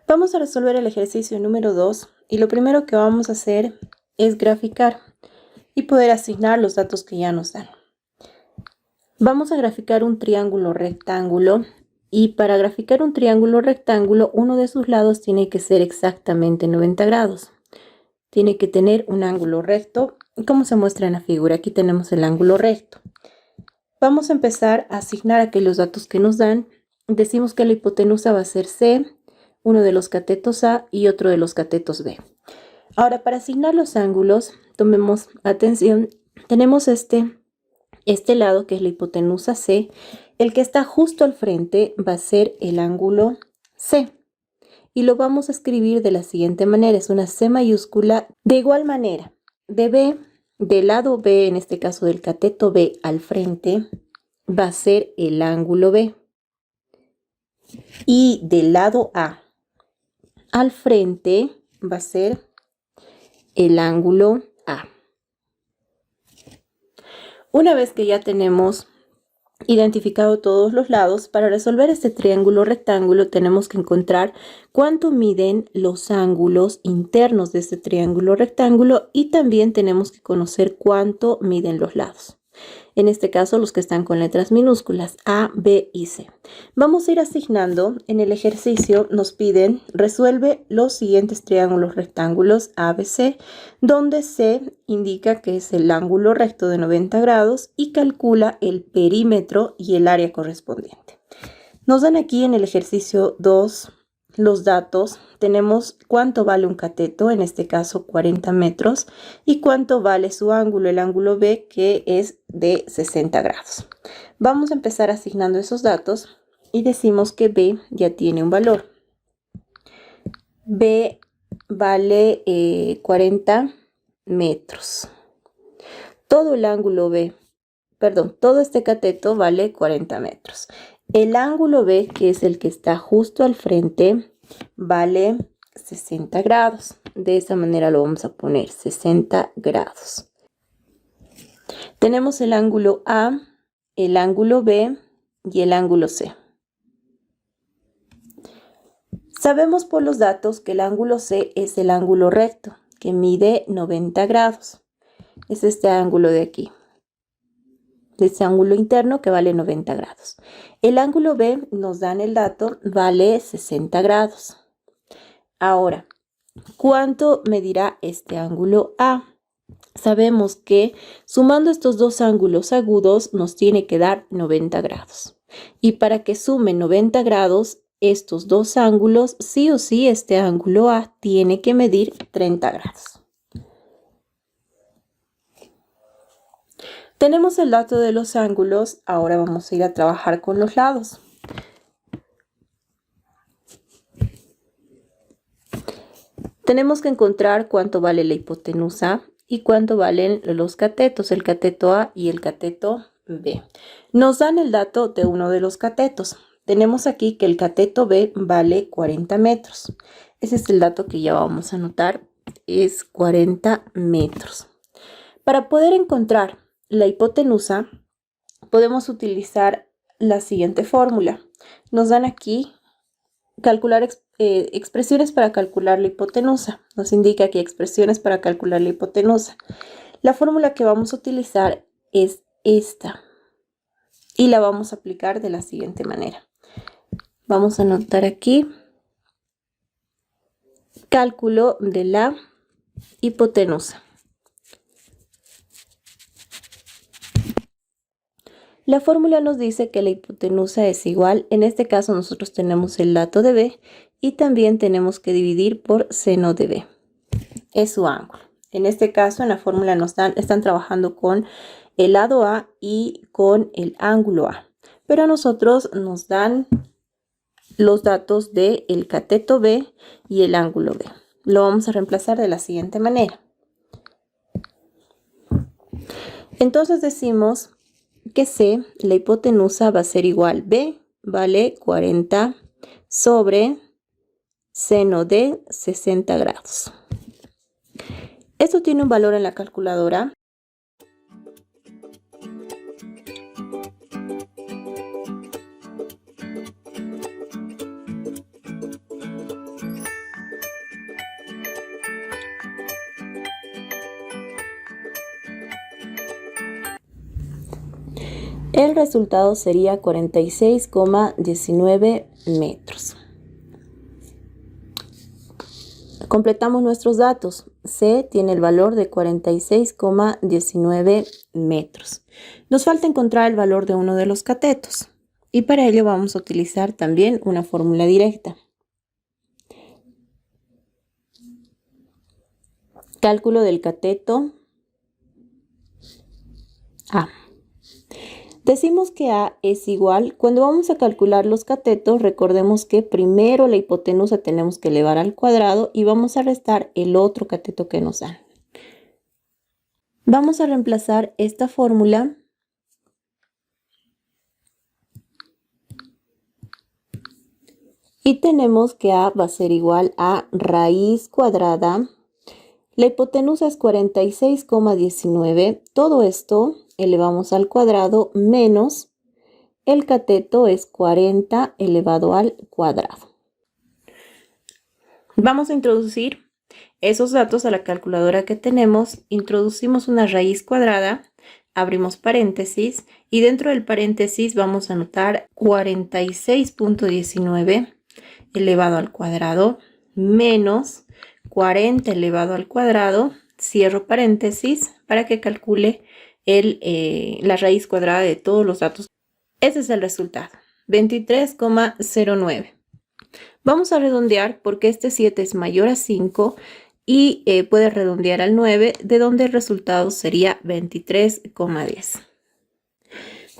Vamos a resolver el ejercicio número 2 y lo primero que vamos a hacer es graficar y poder asignar los datos que ya nos dan. Vamos a graficar un triángulo rectángulo y para graficar un triángulo rectángulo uno de sus lados tiene que ser exactamente 90 grados. Tiene que tener un ángulo recto, como se muestra en la figura. Aquí tenemos el ángulo recto. Vamos a empezar a asignar aquellos datos que nos dan. Decimos que la hipotenusa va a ser C, uno de los catetos A y otro de los catetos B. Ahora, para asignar los ángulos, tomemos atención, tenemos este lado que es la hipotenusa C. El que está justo al frente va a ser el ángulo C. Y lo vamos a escribir de la siguiente manera, es una C mayúscula. De igual manera, del lado B, en este caso del cateto B al frente, va a ser el ángulo B. Y del lado A al frente va a ser el ángulo A. Una vez que ya tenemos identificado todos los lados, para resolver este triángulo rectángulo tenemos que encontrar cuánto miden los ángulos internos de este triángulo rectángulo y también tenemos que conocer cuánto miden los lados. En este caso, los que están con letras minúsculas, A, B y C. Vamos a ir asignando. En el ejercicio nos piden, resuelve los siguientes triángulos rectángulos ABC, donde C indica que es el ángulo recto de 90 grados y calcula el perímetro y el área correspondiente. Nos dan aquí en el ejercicio 2 los datos. Tenemos cuánto vale un cateto, en este caso 40 metros, y cuánto vale su ángulo, el ángulo B, que es de 60 grados. Vamos a empezar asignando esos datos y decimos que B ya tiene un valor. B vale 40 metros. Todo el ángulo B, perdón, todo este cateto vale 40 metros. El ángulo B, que es el que está justo al frente, vale 60 grados. De esa manera lo vamos a poner, 60 grados. Tenemos el ángulo A, el ángulo B y el ángulo C. Sabemos por los datos que el ángulo C es el ángulo recto, que mide 90 grados. Es este ángulo de aquí. Este ángulo interno que vale 90 grados. El ángulo B, nos dan el dato, vale 60 grados. Ahora, ¿cuánto medirá este ángulo A? Sabemos que sumando estos dos ángulos agudos nos tiene que dar 90 grados. Y para que sume 90 grados, estos dos ángulos, sí o sí, este ángulo A tiene que medir 30 grados. Tenemos el dato de los ángulos, ahora vamos a ir a trabajar con los lados. Tenemos que encontrar cuánto vale la hipotenusa y cuánto valen los catetos, el cateto A y el cateto B. Nos dan el dato de uno de los catetos. Tenemos aquí que el cateto B vale 40 metros. Ese es el dato que ya vamos a anotar, es 40 metros. Para poder encontrar la hipotenusa, podemos utilizar la siguiente fórmula. Nos dan aquí calcular expresiones para calcular la hipotenusa. Nos indica aquí expresiones para calcular la hipotenusa. La fórmula que vamos a utilizar es esta y la vamos a aplicar de la siguiente manera. Vamos a anotar aquí cálculo de la hipotenusa. La fórmula nos dice que la hipotenusa es igual, en este caso nosotros tenemos el dato de B y también tenemos que dividir por seno de B. Es su ángulo. En este caso en la fórmula están trabajando con el lado A y con el ángulo A. Pero a nosotros nos dan los datos del cateto B y el ángulo B. Lo vamos a reemplazar de la siguiente manera. Entonces decimos que C, la hipotenusa va a ser igual, B vale 40 sobre seno de 60 grados. Esto tiene un valor en la calculadora. El resultado sería 46,19 metros. Completamos nuestros datos. C tiene el valor de 46,19 metros. Nos falta encontrar el valor de uno de los catetos. Y para ello vamos a utilizar también una fórmula directa. Cálculo del cateto A. Decimos que A es igual. Cuando vamos a calcular los catetos, recordemos que primero la hipotenusa tenemos que elevar al cuadrado y vamos a restar el otro cateto que nos dan. Vamos a reemplazar esta fórmula y tenemos que A va a ser igual a raíz cuadrada. La hipotenusa es 46,19. Todo esto elevamos al cuadrado menos el cateto es 40 elevado al cuadrado. Vamos a introducir esos datos a la calculadora que tenemos. Introducimos una raíz cuadrada, abrimos paréntesis y dentro del paréntesis vamos a anotar 46,19 elevado al cuadrado menos 40 elevado al cuadrado, cierro paréntesis para que calcule la raíz cuadrada de todos los datos. Ese es el resultado, 23,09. Vamos a redondear porque este 7 es mayor a 5 y puede redondear al 9, de donde el resultado sería 23,10.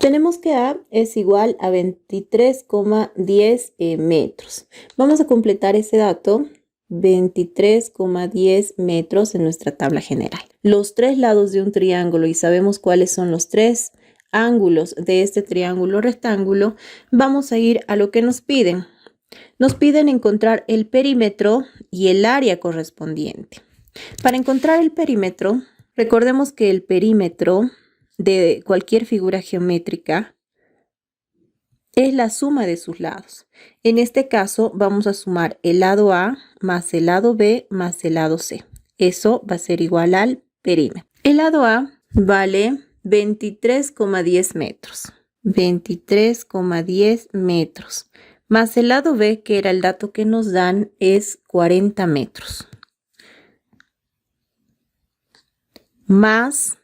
Tenemos que A es igual a 23,10 metros. Vamos a completar ese dato. 23,10 metros en nuestra tabla general. Los tres lados de un triángulo y sabemos cuáles son los tres ángulos de este triángulo rectángulo, vamos a ir a lo que nos piden. Nos piden encontrar el perímetro y el área correspondiente. Para encontrar el perímetro, recordemos que el perímetro de cualquier figura geométrica es la suma de sus lados. En este caso vamos a sumar el lado A más el lado B más el lado C. Eso va a ser igual al perímetro. El lado A vale 23,10 metros. 23,10 metros. Más el lado B, que era el dato que nos dan, es 40 metros. Más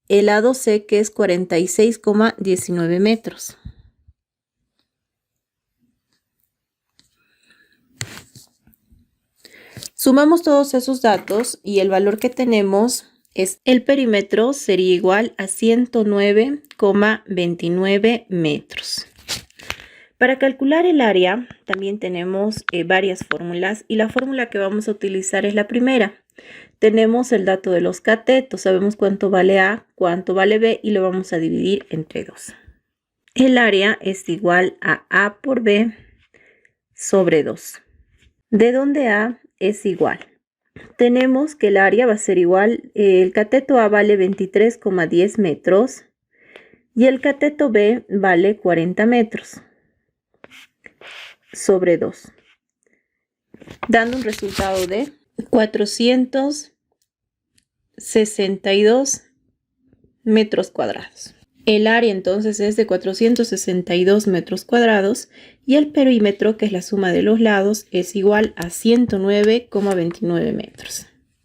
el lado C, que es 46,19 metros. Sumamos todos esos datos y el valor que tenemos es el perímetro sería igual a 109,29 metros. Para calcular el área también tenemos varias fórmulas y la fórmula que vamos a utilizar es la primera. Tenemos el dato de los catetos, sabemos cuánto vale A, cuánto vale B y lo vamos a dividir entre 2. El área es igual a A por B sobre 2. De donde A es igual. Tenemos que el área va a ser igual, el cateto A vale 23,10 metros y el cateto B vale 40 metros sobre 2, dando un resultado de 462 metros cuadrados. El área entonces es de 462 metros cuadrados y el perímetro, que es la suma de los lados, es igual a 109,29 metros.